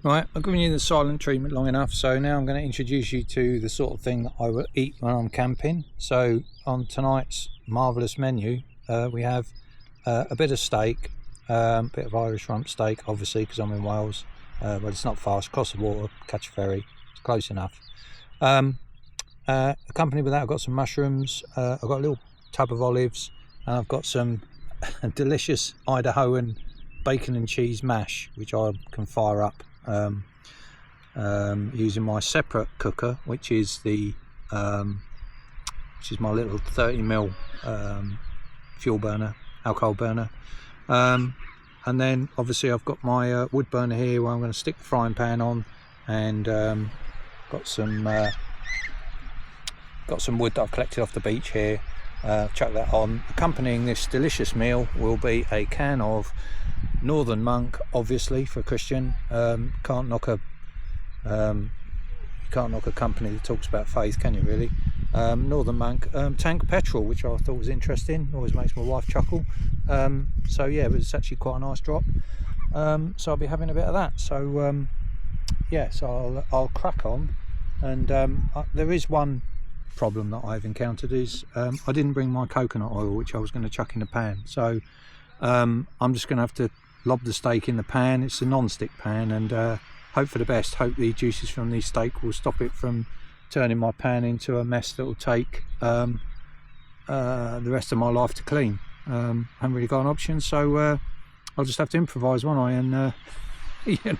Right, I've given you the silent treatment long enough, so now I'm going to introduce you to the sort of thing that I will eat when I'm camping. So on tonight's marvellous menu, we have a bit of steak, a bit of Irish rump steak, obviously because I'm in Wales, but it's not far, cross the water, catch a ferry, it's close enough. Accompanied with that, I've got some mushrooms, I've got a little tub of olives, and I've got some delicious Idahoan bacon and cheese mash, which I can fire up using my separate cooker, which is my little 30mm fuel burner, alcohol burner, and then obviously I've got my wood burner here where I'm going to stick the frying pan on, and got some wood that I've collected off the beach here. Chuck that on. Accompanying this delicious meal will be a can of Northern Monk, obviously for Christian. Can't knock a company that talks about faith, can you really? Northern Monk tank petrol, which I thought was interesting. Always makes my wife chuckle. So yeah, but it's actually quite a nice drop. So I'll be having a bit of that. So yeah, so I'll crack on. And there is one problem that I've encountered is I didn't bring my coconut oil, which I was going to chuck in the pan. So I'm just going to have to lob the steak in the pan. It's a non-stick pan, and hope for the best. Hope the juices from the steak will stop it from turning my pan into a mess that will take the rest of my life to clean. Haven't really got an option, so I'll just have to improvise, won't I? And you know,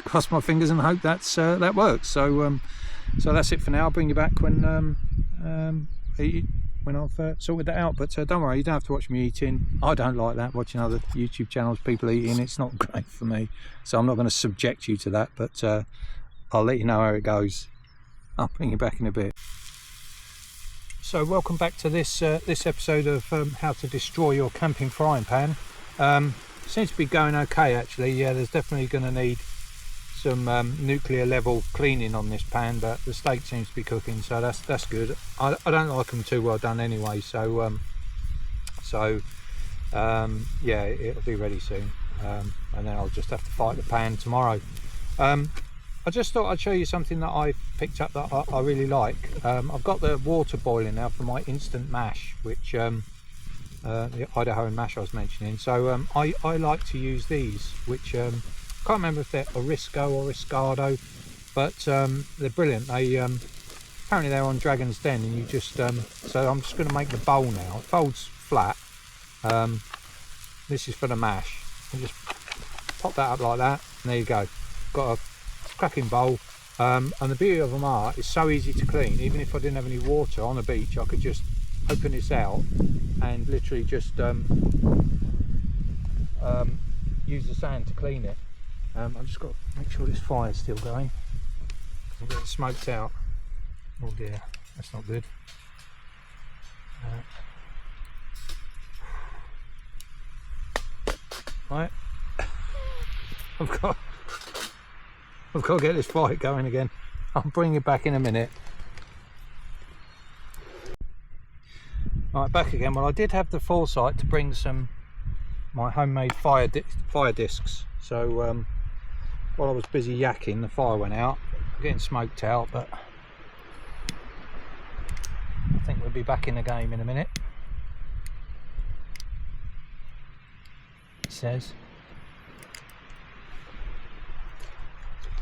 cross my fingers and hope that works. So so that's it for now. I'll bring you back when I've sorted that out. But don't worry, you don't have to watch me eating. I don't like that, watching other YouTube channels, people eating. It's not great for me, so I'm not going to subject you to that. But I'll let you know how it goes. I'll bring you back in a bit. So welcome back to this episode of how to destroy your camping frying pan. Seems to be going okay, actually. Yeah, there's definitely going to need some nuclear level cleaning on this pan, but the steak seems to be cooking, so that's good. I don't like them too well done anyway, so yeah, it'll be ready soon, and then I'll just have to fight the pan tomorrow. I just thought I'd show you something that I picked up that I really like. I've got the water boiling now for my instant mash, which the Idaho mash I was mentioning. So I like to use these, which can't remember if they're Orisco or Riscado, but they're brilliant. They apparently they're on Dragon's Den, and you just so I'm just going to make the bowl now. It folds flat. This is for the mash. You just pop that up like that, and there you go. Got a cracking bowl, and the beauty of them are it's so easy to clean. Even if I didn't have any water on the beach, I could just open this out and literally just use the sand to clean it. I've just got to make sure this fire's still going. I'm getting smoked out. Oh dear, that's not good. Right, I've got to get this fire going again. I'll bring it back in a minute. Right, back again. Well, I did have the foresight to bring my homemade fire discs. So while I was busy yakking, the fire went out. I'm getting smoked out, but I think we'll be back in the game in a minute. It says.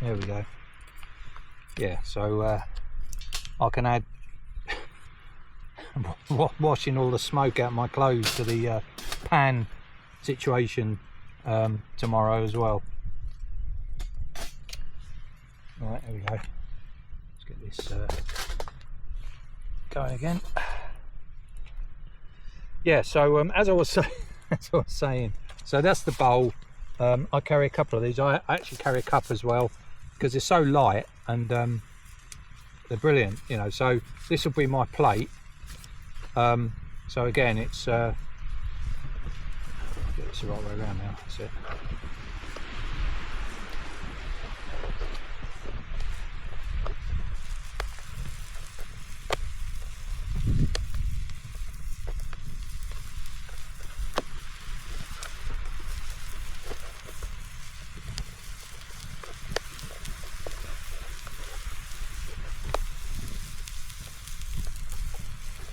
There we go. Yeah, so I can add washing all the smoke out of my clothes to the pan situation tomorrow as well. Right, there we go. Let's get this going again. Yeah, so as I was saying, so that's the bowl. I carry a couple of these. I actually carry a cup as well because they're so light, and they're brilliant, you know. So this will be my plate. So again, it's get this the right way around now. That's it.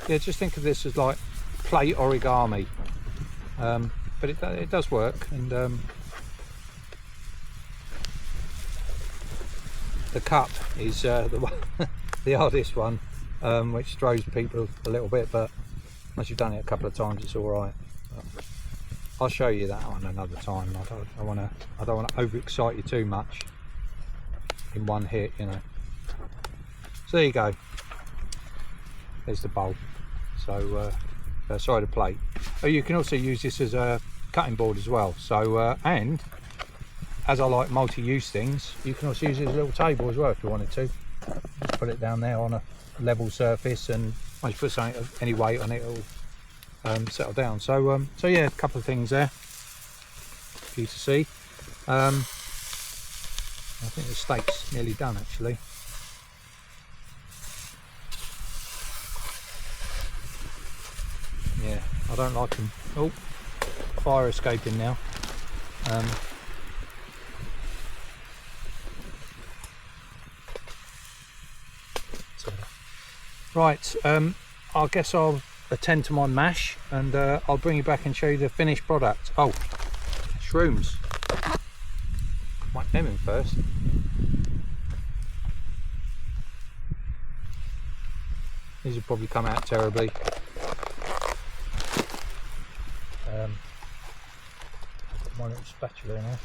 Yeah, just think of this as like plate origami, but it does work, and the cup is the hardest one, which throws people a little bit, but once you've done it a couple of times, it's all right. I'll show you that one another time. I don't want to overexcite you too much in one hit, you know. So there you go. There's the bowl. So sorry, the plate. Oh, you can also use this as a cutting board as well. So and as I like multi-use things, you can also use it as a little table as well if you wanted to. Just put it down there on a level surface, and once you put something any weight on it, it'll settle down. So so yeah, a couple of things there for you to see. I think the steak's nearly done actually. Yeah, I don't like them. Oh, fire escaping now. Right, I guess I'll attend to my mash, and I'll bring you back and show you the finished product. Oh, shrooms. Whack them in first. These will probably come out terribly. My little spatula in there.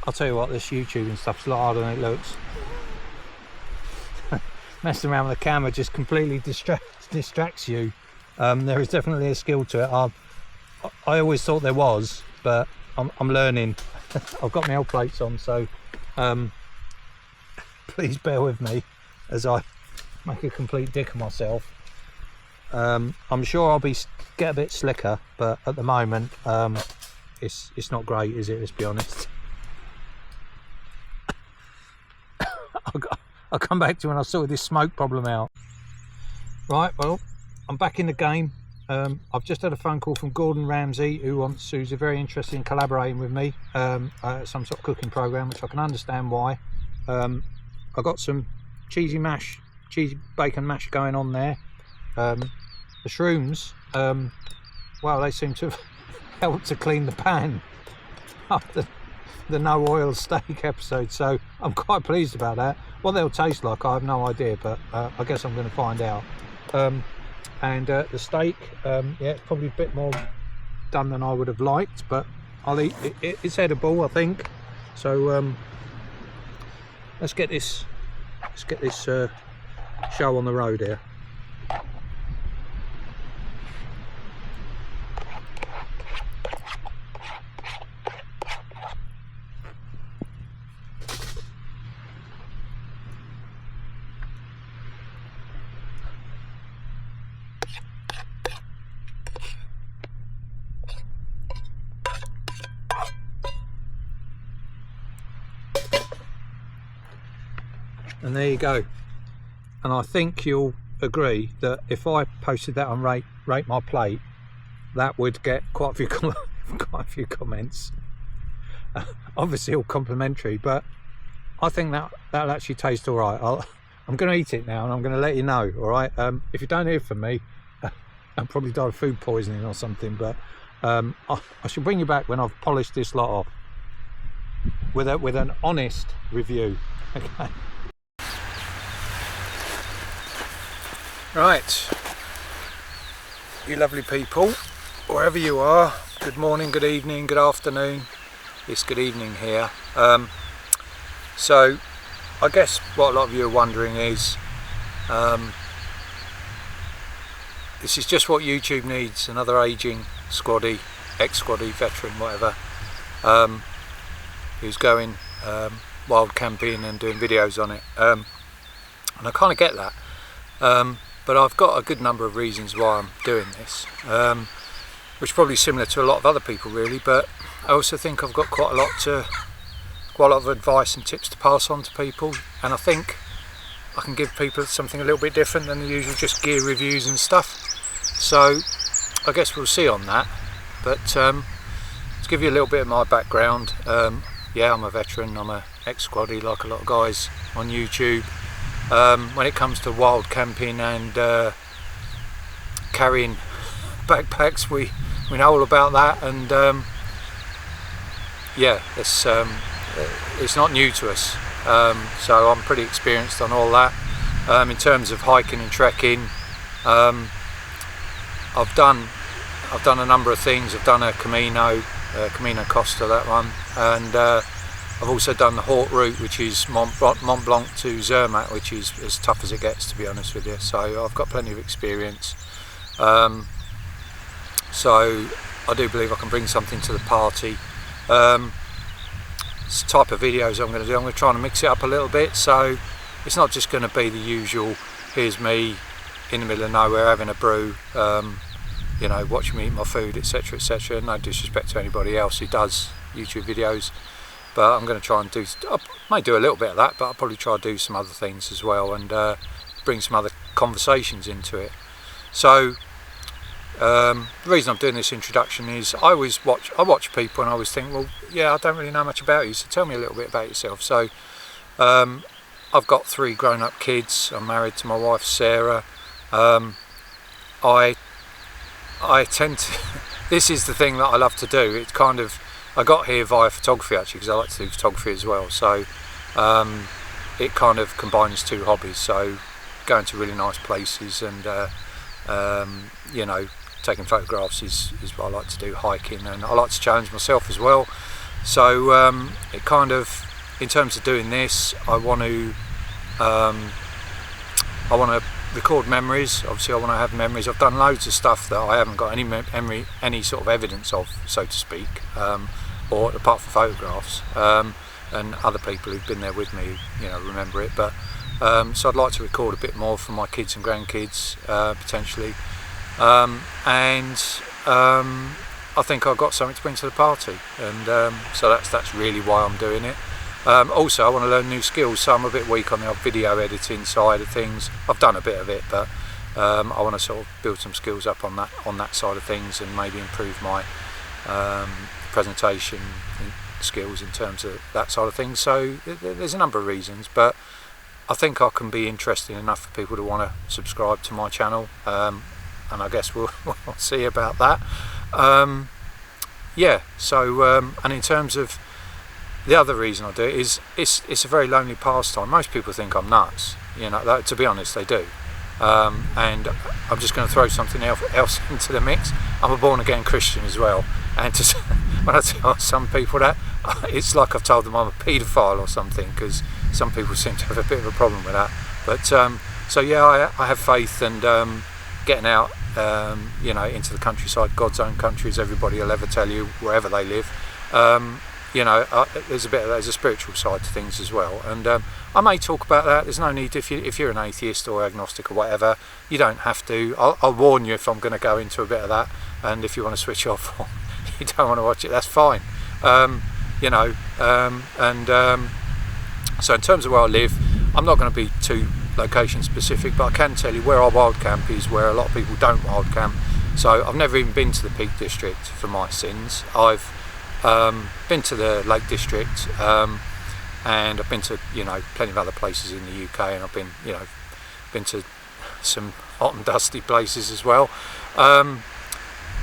I'll tell you what, this YouTube and stuff's a lot harder than it looks. Messing around with the camera just completely distracts you. There is definitely a skill to it. I always thought there was, but I'm learning. I've got my old plates on, so please bear with me as I make a complete dick of myself. I'm sure I'll get a bit slicker, but at the moment it's not great, is it? Let's be honest. I'll come back to when I sorted this smoke problem out. Right, well, I'm back in the game. I've just had a phone call from Gordon Ramsay, who's very interested in collaborating with me, some sort of cooking program, which I can understand why. I got some cheesy bacon mash going on there. The shrooms, well, they seem to have helped to clean the pan after the no oil steak episode, so I'm quite pleased about that. What they'll taste like, I have no idea, but I guess I'm going to find out. And the steak, yeah, probably a bit more done than I would have liked, but I'll eat it. It's edible, I think. So let's get this show on the road here. And there you go. And I think you'll agree that if I posted that on rate my plate, that would get quite a few comments. Obviously all complimentary, but I think that'll actually taste all right. I'm going to eat it now, and I'm going to let you know. All right. If you don't hear from me, I'll probably die of food poisoning or something. But I shall bring you back when I've polished this lot off with an honest review. Okay. Right, you lovely people, wherever you are, good morning, good evening, good afternoon. It's good evening here. So I guess what a lot of you are wondering is, this is just what YouTube needs: another aging squaddy, ex-squaddy, veteran, whatever, who's going wild camping and doing videos on it. And I kind of get that. But I've got a good number of reasons why I'm doing this, which is probably similar to a lot of other people really, but I also think I've got quite a lot of advice and tips to pass on to people, and I think I can give people something a little bit different than the usual just gear reviews and stuff. So I guess we'll see on that, but to give you a little bit of my background, yeah, I'm a veteran, I'm a ex-squaddy like a lot of guys on YouTube. When it comes to wild camping and carrying backpacks, we know all about that, and yeah, it's not new to us. So I'm pretty experienced on all that. In terms of hiking and trekking, I've done a number of things. I've done a Camino Costa, that one, and I've also done the Haute route, which is Mont Blanc to Zermatt, which is as tough as it gets, to be honest with you. So I've got plenty of experience. So I do believe I can bring something to the party. It's the type of videos I'm going to do. I'm going to try and mix it up a little bit, so it's not just going to be the usual, here's me in the middle of nowhere having a brew, you know, watching me eat my food, etc, etc. No disrespect to anybody else who does YouTube videos, but I'm going to try and do, I may do a little bit of that, but I'll probably try to do some other things as well, and bring some other conversations into it. So the reason I'm doing this introduction is I watch people and I always think, well, yeah, I don't really know much about you, so tell me a little bit about yourself. So I've got 3 grown-up kids. I'm married to my wife Sarah. I tend to this is the thing that I love to do. It's kind of, I got here via photography actually, because I like to do photography as well, so it kind of combines 2 hobbies. So going to really nice places and you know, taking photographs is what I like to do, hiking, and I like to challenge myself as well. So it kind of, in terms of doing this, I want to record memories. Obviously I want to have memories. I've done loads of stuff that I haven't got any sort of evidence of, so to speak, or apart from photographs, and other people who've been there with me, you know, remember it. But so I'd like to record a bit more for my kids and grandkids, potentially, and I think I've got something to bring to the party, and so that's really why I'm doing it. Also, I want to learn new skills, so I'm a bit weak on the video editing side of things. I've done a bit of it, but I want to sort of build some skills up on that side of things, and maybe improve my presentation skills in terms of that side of things. So there's a number of reasons, but I think I can be interesting enough for people to want to subscribe to my channel, and I guess we'll see about that. Yeah, so and in terms of the other reason I do it is it's a very lonely pastime. Most people think I'm nuts, you know, to be honest they do, and I'm just going to throw something else into the mix. I'm a born again Christian as well, and when I tell some people that, it's like I've told them I'm a paedophile or something, because some people seem to have a bit of a problem with that. But so yeah, I have faith, and getting out, you know, into the countryside, God's own country, as everybody will ever tell you, wherever they live. You know, there's a spiritual side to things as well, and I may talk about that. There's no need, if you're an atheist or agnostic or whatever, you don't have to. I'll warn you if I'm going to go into a bit of that, and if you want to switch off or you don't want to watch it, that's fine. You know, so in terms of where I live, I'm not going to be too location specific, but I can tell you where our wild camp is, where a lot of people don't wild camp. So I've never even been to the Peak District for my sins. I've been to the Lake District, and I've been to, you know, plenty of other places in the UK, and I've been, you know, been to some hot and dusty places as well.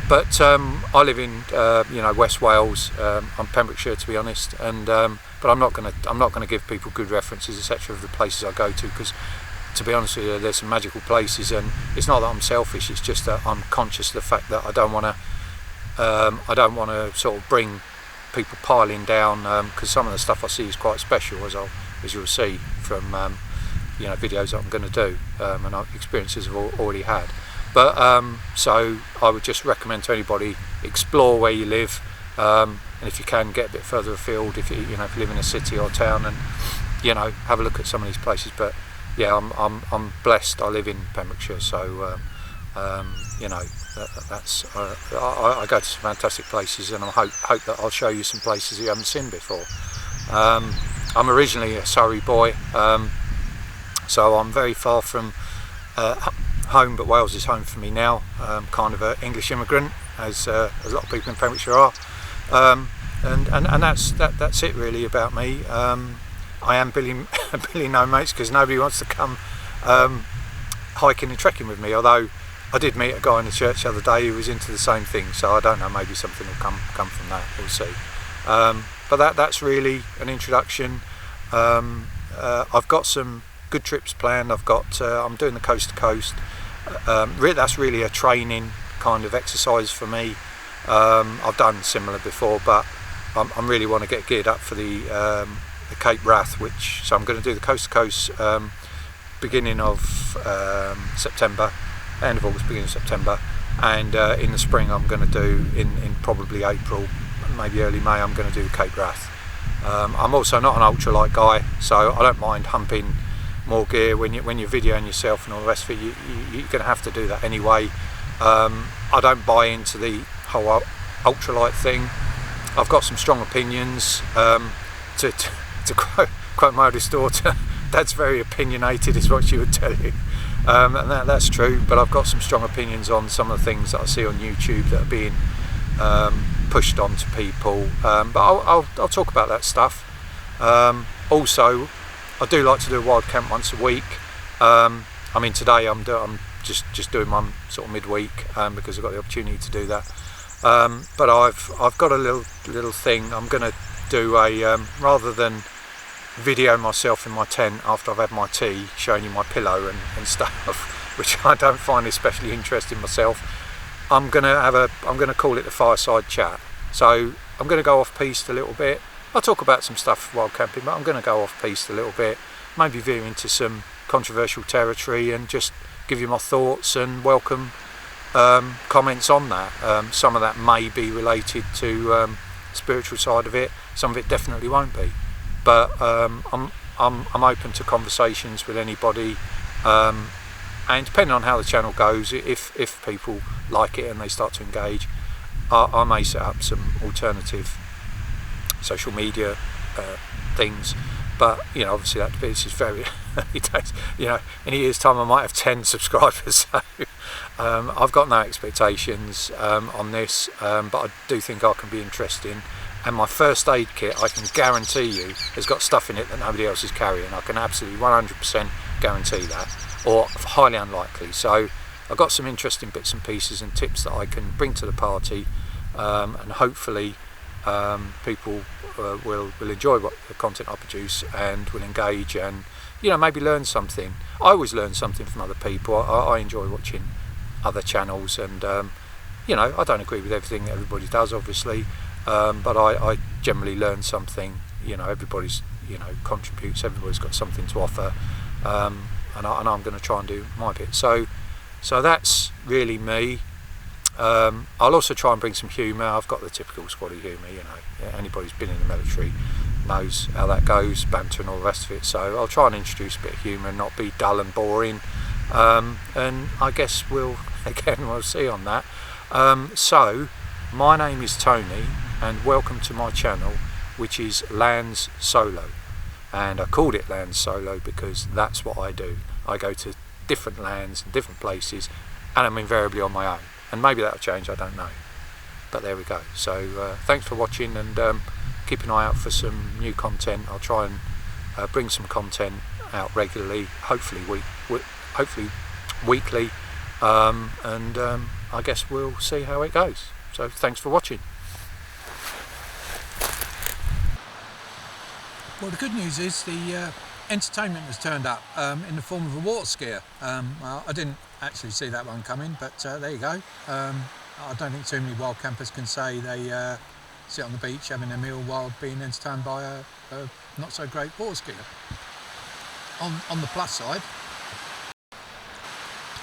But I live in you know, West Wales. I'm Pembrokeshire, to be honest, and but I'm not going to give people good references, etc., of the places I go to, because, to be honest with you, there's some magical places, and it's not that I'm selfish. It's just that I'm conscious of the fact that I don't want to sort of bring people piling down, because some of the stuff I see is quite special, as you'll see from you know, videos that I'm going to do, and experiences I've already had. But so I would just recommend to anybody, explore where you live, and if you can, get a bit further afield, if you live in a city or town, and, you know, have a look at some of these places. But yeah, I'm blessed. I live in Pembrokeshire, so you know, that's I go to some fantastic places, and I hope that I'll show you some places you haven't seen before. I'm originally a Surrey boy, so I'm very far from home, but Wales is home for me now. Kind of an English immigrant, as a lot of people in Pembrokeshire are, and that's it really about me. I am Billy No Mates, because nobody wants to come hiking and trekking with me, although I did meet a guy in the church the other day who was into the same thing, so I don't know, maybe something will come from that, we'll see. But that's really an introduction. I've got some good trips planned. I'm doing the coast to coast. That's really a training kind of exercise for me. I've done similar before, but I really want to get geared up for the Cape Wrath, so I'm going to do the coast to coast beginning of September, end of August, beginning of September, and in the spring I'm going to do, in probably April, maybe early May, I'm going to do the Cape Wrath. I'm also not an ultralight guy, so I don't mind humping more gear. When you're videoing yourself and all the rest of it, you're going to have to do that anyway. I don't buy into the whole ultralight thing. I've got some strong opinions, to quote my oldest daughter, Dad's very opinionated is what she would tell you, and that's true, but I've got some strong opinions on some of the things that I see on YouTube that are being pushed on to people, but I'll talk about that stuff. Also, I do like to do a wild camp once a week. I mean, today I'm just doing my sort of midweek because I've got the opportunity to do that. But I've got a little thing. I'm going to do a rather than video myself in my tent after I've had my tea, showing you my pillow and stuff, which I don't find especially interesting myself. I'm going to call it the fireside chat. So I'm going to go off piste a little bit. I'll talk about some stuff while camping, but I'm going to go off piste a little bit, maybe veer into some controversial territory and just give you my thoughts and welcome comments on that. Some of that may be related to spiritual side of it. Some of it definitely won't be. But I'm open to conversations with anybody, and depending on how the channel goes, if people like it and they start to engage, I may set up some alternative social media things. But obviously this is very early days. In a year's time I might have 10 subscribers. So I've got no expectations on this, but I do think I can be interesting. And my first aid kit, I can guarantee you, has got stuff in it that nobody else is carrying. I can absolutely 100% guarantee that, or highly unlikely. So I've got some interesting bits and pieces and tips that I can bring to the party, and hopefully people will enjoy what the content I produce and will engage and maybe learn something. I always learn something from other people. I enjoy watching other channels, and I don't agree with everything that everybody does, obviously. But I generally learn something. Everybody's contributes. Everybody's got something to offer, and I'm going to try and do my bit. So that's really me. I'll also try and bring some humour. I've got the typical squaddy humour. Anybody who's been in the military knows how that goes, banter and all the rest of it. So I'll try and introduce a bit of humour and not be dull and boring. And I guess we'll see on that. So my name is Tony, and welcome to my channel, which is Lands Solo. And I called it Lands Solo because that's what I do. I go to different lands and different places, and I'm invariably on my own. And maybe that'll change, I don't know. But there we go. So thanks for watching, and keep an eye out for some new content. I'll try and bring some content out regularly, hopefully weekly, and I guess we'll see how it goes. So thanks for watching. Well, the good news is the entertainment has turned up in the form of a water skier. Well, I didn't actually see that one coming, but there you go. I don't think too many wild campers can say they sit on the beach having a meal while being entertained by a not so great water skier. On the plus side,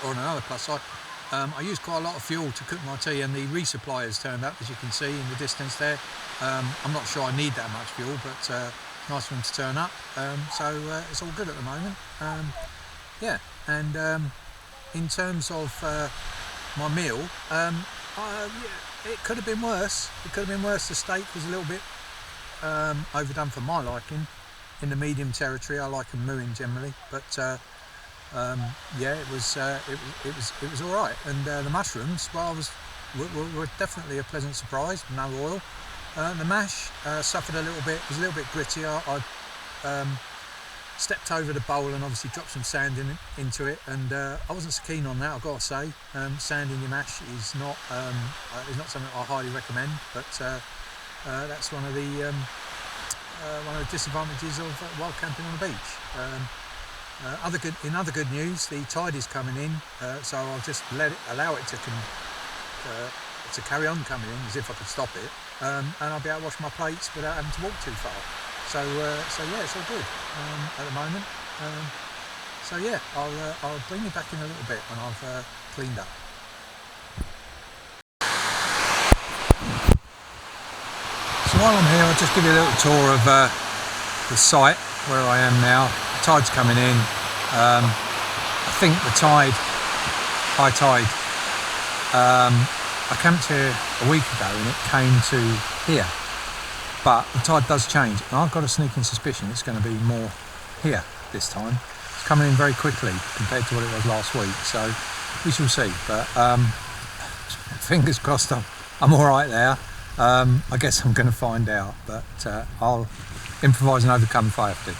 or on another plus side, I used quite a lot of fuel to cook my tea, and the resupply has turned up, as you can see in the distance there. I'm not sure I need that much fuel, but nice for them to turn up. So it's all good at the moment. Yeah, and in terms of my meal, it could have been worse. It could have been worse. The steak was a little bit overdone for my liking. In the medium territory, I like them mooing generally, but yeah, it was all right. And the mushrooms, well, were definitely a pleasant surprise. No oil. The mash suffered a little bit. It was a little bit gritty. I stepped over the bowl and obviously dropped some sand into it, and I wasn't so keen on that, I've got to say. Sand in your mash is not something I highly recommend, but that's one of the disadvantages of wild camping on the beach. In other good news, the tide is coming in, so I'll just allow it to carry on coming in as if I could stop it, and I'll be able to wash my plates without having to walk too far. So yeah, it's all good at the moment. So yeah, I'll bring you back in a little bit when I've cleaned up. So while I'm here, I'll just give you a little tour of the site where I am now. The tide's coming in. I think the high tide, I camped here a week ago and it came to here. but the tide does change, and I've got a sneaking suspicion it's going to be more here this time. It's coming in very quickly compared to what it was last week, so we shall see. But fingers crossed I'm all right there. I guess I'm going to find out, but I'll improvise and overcome if I have to.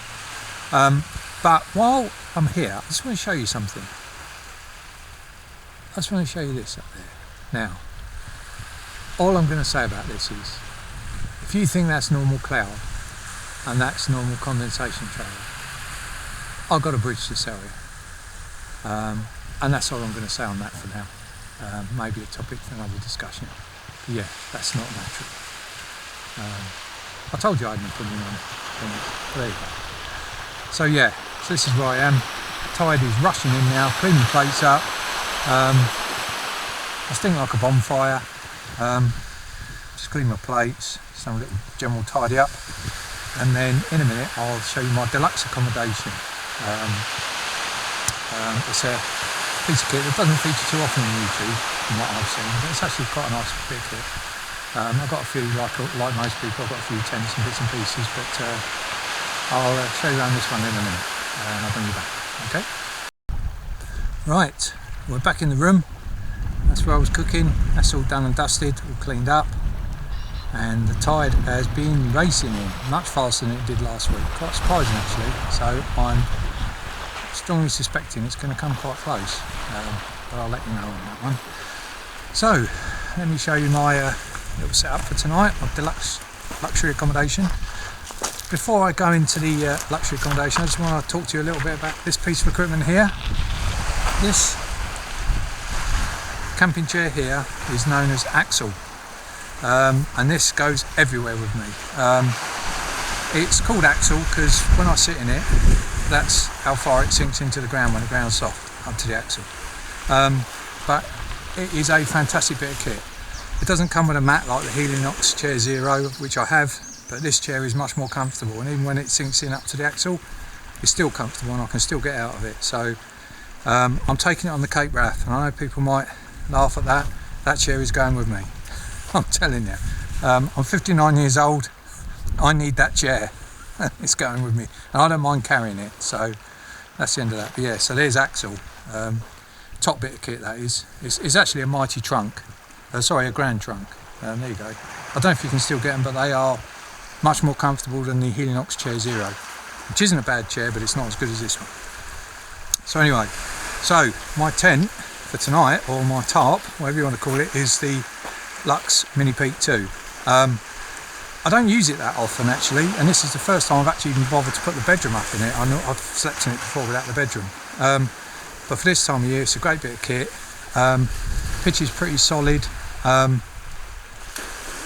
But while I'm here, I just want to show you something. I just want to show you this up there. Now, all I'm going to say about this is, if you think that's normal cloud and that's normal condensation trail, I've got a bridge to sell you. And that's all I'm going to say on that for now. Maybe a topic for another discussion. But yeah, that's not natural. I told you I hadn't put it on. There you go. So yeah, so this is where I am. Tide is rushing in now, cleaning plates up. I stink like a bonfire. Just clean my plates, just have a little general tidy up, and then in a minute I'll show you my deluxe accommodation. It's a piece of kit that doesn't feature too often on YouTube from what I've seen, but it's actually quite a nice bit of kit. I've got a few, like most people, I've got a few tents and bits and pieces, but I'll show you around this one in a minute and I'll bring you back, okay? Right, we're back in the room. That's where I was cooking. That's all done and dusted, all cleaned up, and the tide has been racing in much faster than it did last week. Quite surprising actually, so I'm strongly suspecting it's going to come quite close, but I'll let you know on that one. So let me show you my little setup for tonight, my deluxe luxury accommodation. Before I go into the luxury accommodation, I just want to talk to you a little bit about this piece of equipment here. This camping chair here is known as Axle, and this goes everywhere with me. It's called Axle because when I sit in it, that's how far it sinks into the ground when the ground's soft, up to the axle. But it is a fantastic bit of kit. It doesn't come with a mat like the Helinox Chair Zero, which I have, but this chair is much more comfortable, and even when it sinks in up to the axle, it's still comfortable and I can still get out of it. So I'm taking it on the Cape Wrath, and I know people might laugh at that. That chair is going with me. I'm telling you. I'm 59 years old. I need that chair. It's going with me, and I don't mind carrying it. So that's the end of that. But yeah, so there's Axle. Top bit of kit that is. It's actually a mighty trunk. Sorry, a grand trunk. There you go. I don't know if you can still get them, but they are much more comfortable than the Helinox Chair Zero, which isn't a bad chair, but it's not as good as this one. So anyway, so my tent for tonight, or my tarp, whatever you want to call it, is the Lux Mini Peak 2. I don't use it that often actually, and this is the first time I've actually even bothered to put the bedroom up in it. I know I've slept in it before without the bedroom, but for this time of year it's a great bit of kit. Pitch is pretty solid,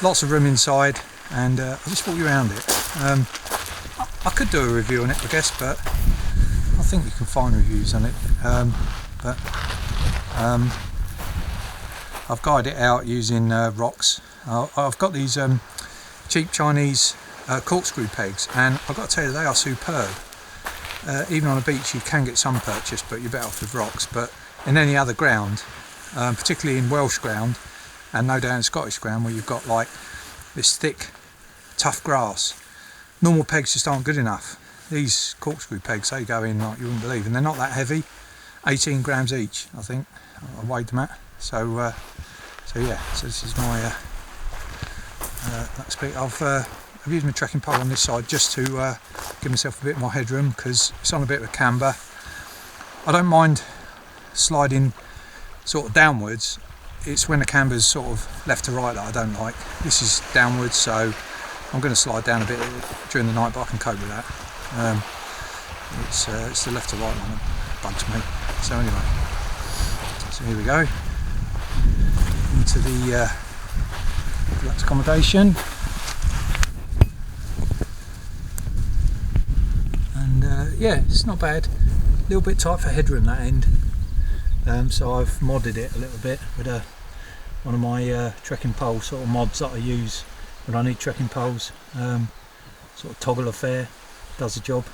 lots of room inside, and I'll just walk you around it. I could do a review on it I guess, but I think you can find reviews on it, but I've guided it out using rocks. I've got these cheap Chinese corkscrew pegs, and I've got to tell you, they are superb. Even on a beach you can get some purchase, but you're better off with rocks. But in any other ground, particularly in Welsh ground and no doubt in Scottish ground where you've got like this thick tough grass, normal pegs just aren't good enough. These corkscrew pegs, they go in like you wouldn't believe, and they're not that heavy, 18 grams each I think I weighed them at. So yeah, so this is my I've used my trekking pole on this side just to give myself a bit more headroom because it's on a bit of a camber. I don't mind sliding sort of downwards, it's when the camber's sort of left to right that I don't like. This is downwards, so I'm going to slide down a bit during the night, but I can cope with that. It's the left to right one that bugs me. So anyway, so here we go into the deluxe accommodation, and yeah, it's not bad. A little bit tight for headroom that end, so I've modded it a little bit with one of my trekking pole sort of mods that I use when I need trekking poles. Sort of toggle affair, does the job.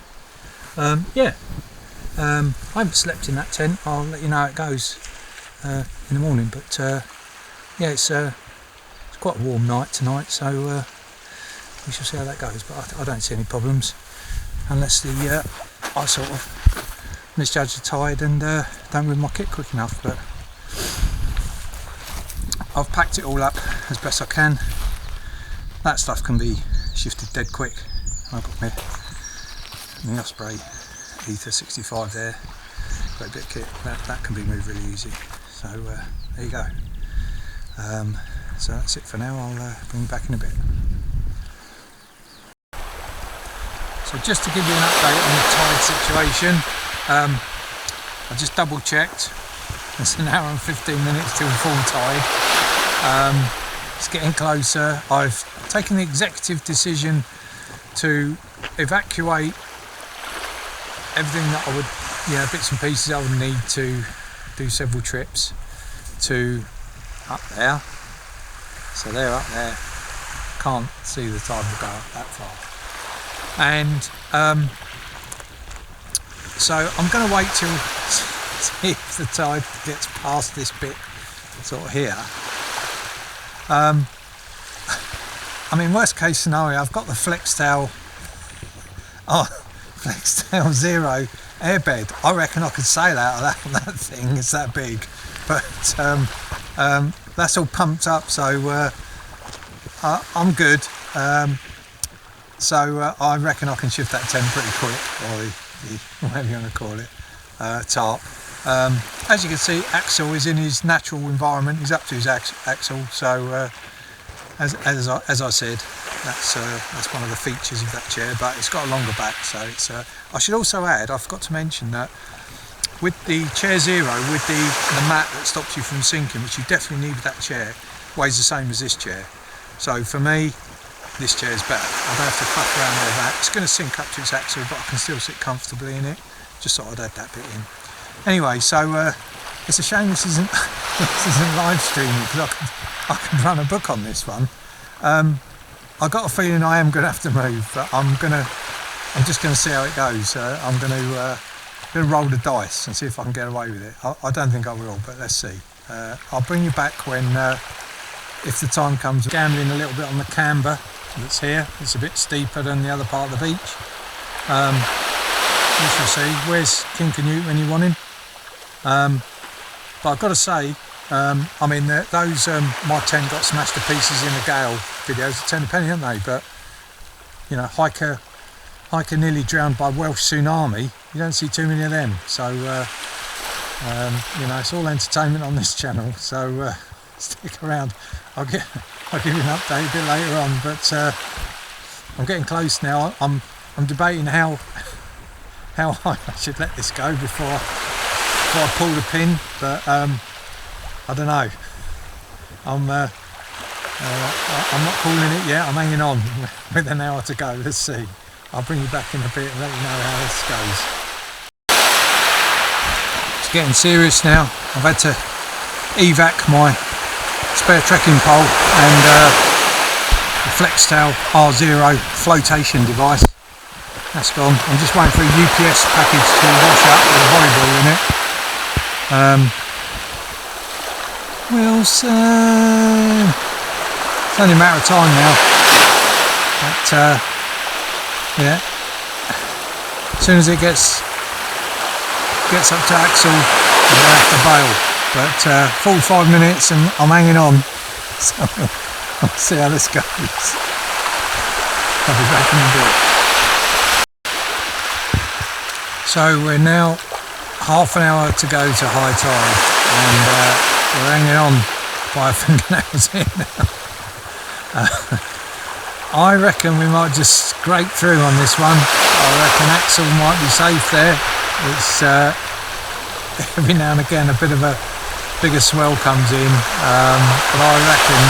Yeah, I haven't slept in that tent. I'll let you know how it goes in the morning, but yeah, it's quite a warm night tonight, so we shall see how that goes, but I don't see any problems unless I sort of misjudge the tide and don't move my kit quick enough. But I've packed it all up as best I can. That stuff can be shifted dead quick. I've got my Osprey Ether 65 there, great bit of kit, that can be moved really easy. So there you go. So that's it for now. I'll bring you back in a bit. So just to give you an update on the tide situation, I just double checked. It's an hour and 15 minutes till full tide. It's getting closer. I've taken the executive decision to evacuate everything that I would, bits and pieces I would need to do several trips to up there. So they're up there. Can't see the tide will go up that far. And so I'm going to wait till see if the tide gets past this bit sort of here. I mean, worst case scenario, I've got the Flextail Zero airbed. I reckon I could sail out of that thing. It's that big, but that's all pumped up, so I'm good. So I reckon I can shift that 10 pretty quick, or the whatever you want to call it, tarp. As you can see, Axel is in his natural environment. He's up to his axle. So as I said, that's one of the features of that chair. But it's got a longer back, so it's. I should also add, I forgot to mention that with the Chair Zero, with the mat that stops you from sinking, which you definitely need with that chair, weighs the same as this chair. So for me, this chair is better. I don't have to fuck around with that. It's going to sink up to its axle, but I can still sit comfortably in it. Just thought I'd add that bit in. Anyway, so it's a shame this isn't live streaming, because I could run a book on this one. I got a feeling I am going to have to move, but I'm just going to see how it goes. I'm going to roll the dice and see if I can get away with it. I don't think I will, but let's see. I'll bring you back when if the time comes. Gambling a little bit on the camber that's here. It's a bit steeper than the other part of the beach. We shall see. Where's King Canute when you want him? But I've got to say, I mean, those my tent got smashed to pieces in the gale videos, 10 a penny, aren't they? But you know, hiker nearly drowned by Welsh tsunami. You don't see too many of them. So you know, it's all entertainment on this channel. So stick around. I'll give you an update a bit later on. But I'm getting close now. I'm debating how high I should let this go before I pull the pin, but I don't know. I'm not pulling it yet. I'm hanging on with an hour to go. Let's see. I'll bring you back in a bit and let you know how this goes. It's getting serious now. I've had to evac my spare trekking pole and the Flextail R0 flotation device. That's gone. I'm just waiting for a UPS package to wash up with a volleyball in it. We'll see. It's only a matter of time now. But yeah, as soon as it gets up to axle, I'm going to have to bail. But 45 minutes and I'm hanging on. So we'll see how this goes. I'll be back in a bit. So we're now half an hour to go to high tide, and we're hanging on by a fingernails here now. I reckon we might just scrape through on this one. I reckon Axel might be safe there. It's every now and again a bit of a bigger swell comes in, but I reckon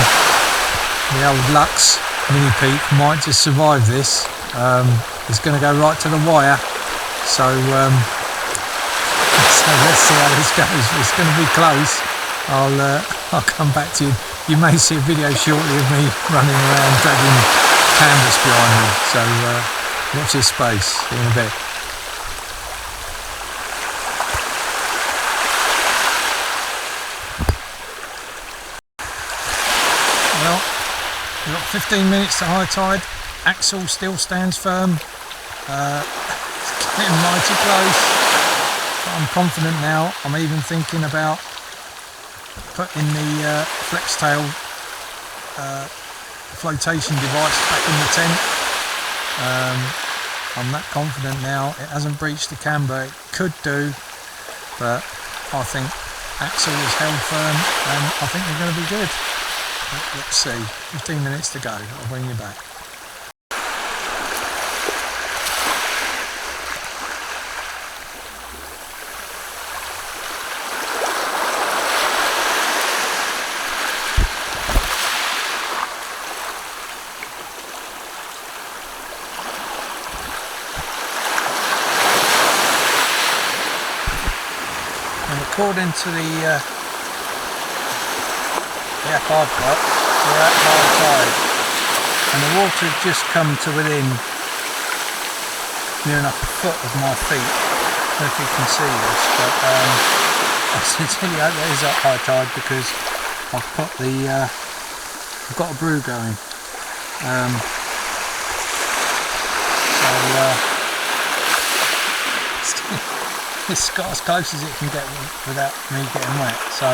the old Lux Mini Peak might just survive this. It's going to go right to the wire. So let's see how this goes. It's going to be close. I'll come back to you. You may see a video shortly of me running around dragging canvas behind me. So watch this space. See you in a bit. Well, we've got 15 minutes to high tide. Axle still stands firm. It's getting mighty close. But I'm confident now. I'm even thinking about putting the flex tail flotation device back in the tent. I'm that confident now. It hasn't breached the camber. It could do, but I think axle is held firm and I think we're going to be good. Let's see. 15 minutes to go. I'll bring you back. According to the app I've got, we're at high tide and the water has just come to within near enough a foot of my feet. I don't know if you can see this, but I sincerely hope that is at high tide because I've got a brew going. It's got as close as it can get without me getting wet, so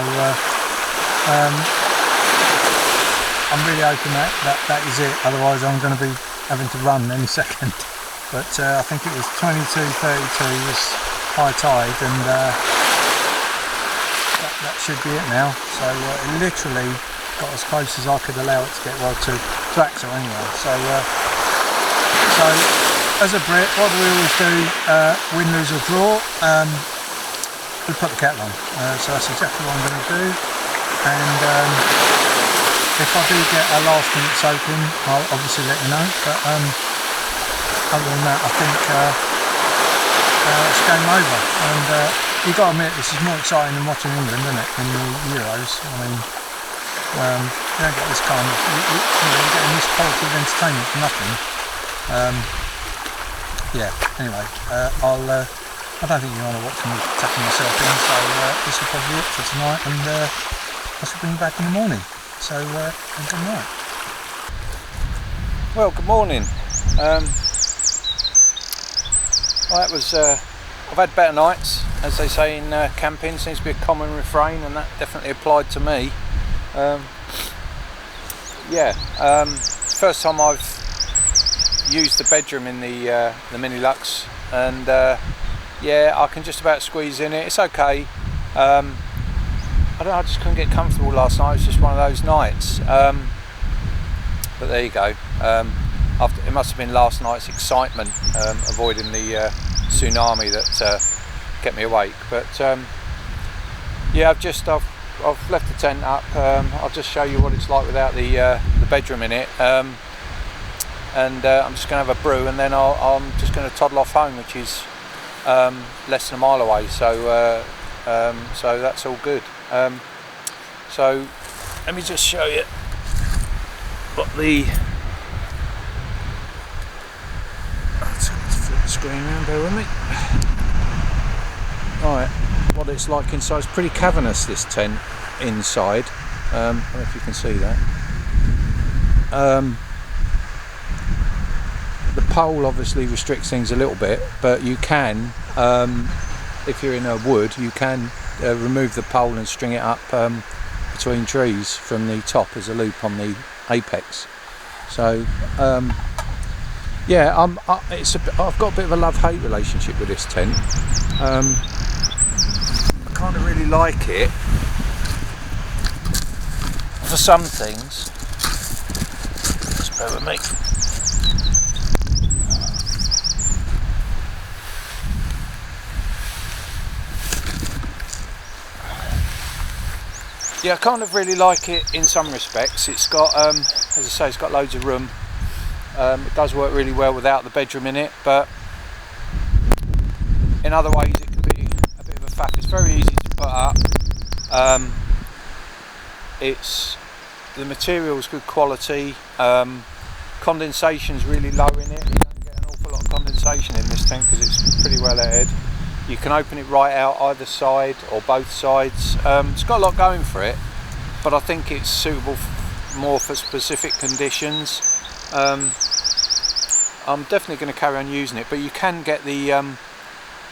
I'm really hoping that is it, otherwise I'm going to be having to run any second. But I think it was 22:32 was high tide, and that should be it now. So it literally got as close as I could allow it to get, well, to axle anyway. So as a Brit, what do we always do? Win, lose or draw, we put the kettle on. So that's exactly what I'm going to do. And if I do get a last minute soaking, I'll obviously let you know. But other than that, I think it's game over. And you've got to admit, this is more exciting than watching England, isn't it, in the Euros? I mean, you don't get this kind of, you're getting this quality of entertainment for nothing. Yeah, anyway, I don't think you want to watch me tapping myself in, so this will probably be it for tonight, and I shall bring you back in the morning. So, good night. Well, good morning. Well, that was, I've had better nights, as they say in camping. Seems to be a common refrain, and that definitely applied to me. First time I've used the bedroom in the Mini Lux, and yeah, I can just about squeeze in it. It's okay. I just couldn't get comfortable last night. It was just one of those nights. But there you go. It must have been last night's excitement, avoiding the tsunami that kept me awake. But yeah, I've left the tent up. I'll just show you what it's like without the bedroom in it. And I'm just going to have a brew, and then I'm just going to toddle off home, which is less than a mile away. So that's all good. So let me just show you what let's flip the screen around, bear with me. Right, what it's like inside. It's pretty cavernous, this tent inside. I don't know if you can see that. The pole obviously restricts things a little bit, but you can, if you're in a wood, you can remove the pole and string it up between trees from the top as a loop on the apex. So yeah, I've got a bit of a love-hate relationship with this tent. I kind of really like it for some things. Just bear with me. Yeah, I kind of really like it in some respects. It's got, as I say, it's got loads of room. It does work really well without the bedroom in it, but in other ways it can be a bit of a faff. It's very easy to put up. The material's good quality. Condensation's really low in it. You don't get an awful lot of condensation in this tank because it's pretty well ahead. You can open it right out either side or both sides. It's got a lot going for it, but I think it's suitable more for specific conditions. I'm definitely going to carry on using it, but you can get the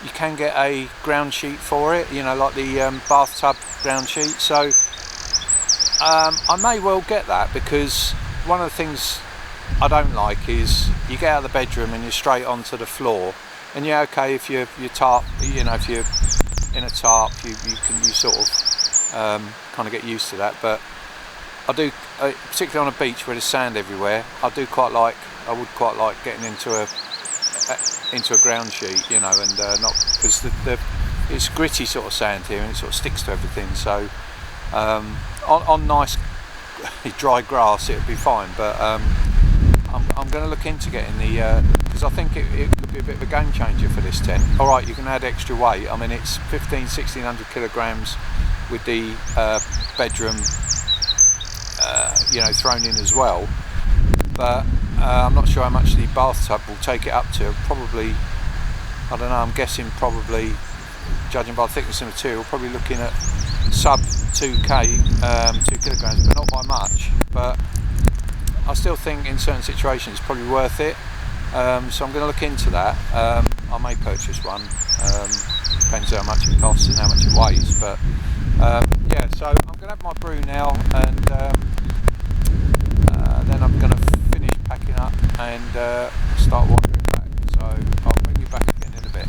you can get a ground sheet for it, you know, like the bathtub ground sheet. So I may well get that, because one of the things I don't like is you get out of the bedroom and you're straight onto the floor, and yeah, okay, if you're tarp, you know, if you're in a tarp, you sort of kind of get used to that. But I do, particularly on a beach where there's sand everywhere, I would quite like getting into a ground sheet, you know, and not, because it's gritty sort of sand here and it sort of sticks to everything. So on nice dry grass it would be fine, but I'm going to look into getting the, because I think it could be a bit of a game changer for this tent. Alright, you can add extra weight. I mean, it's 1600 kilograms with the bedroom you know, thrown in as well, but I'm not sure how much the bathtub will take it up to. Probably, I don't know, I'm guessing probably, judging by the thickness of the material, probably looking at sub 2k, 2 kilograms, but not by much. But I still think in certain situations it's probably worth it, so I'm going to look into that. I may purchase one, depends how much it costs and how much it weighs, but yeah, so I'm going to have my brew now, and then I'm going to finish packing up and start wandering back. So I'll bring you back again in a bit.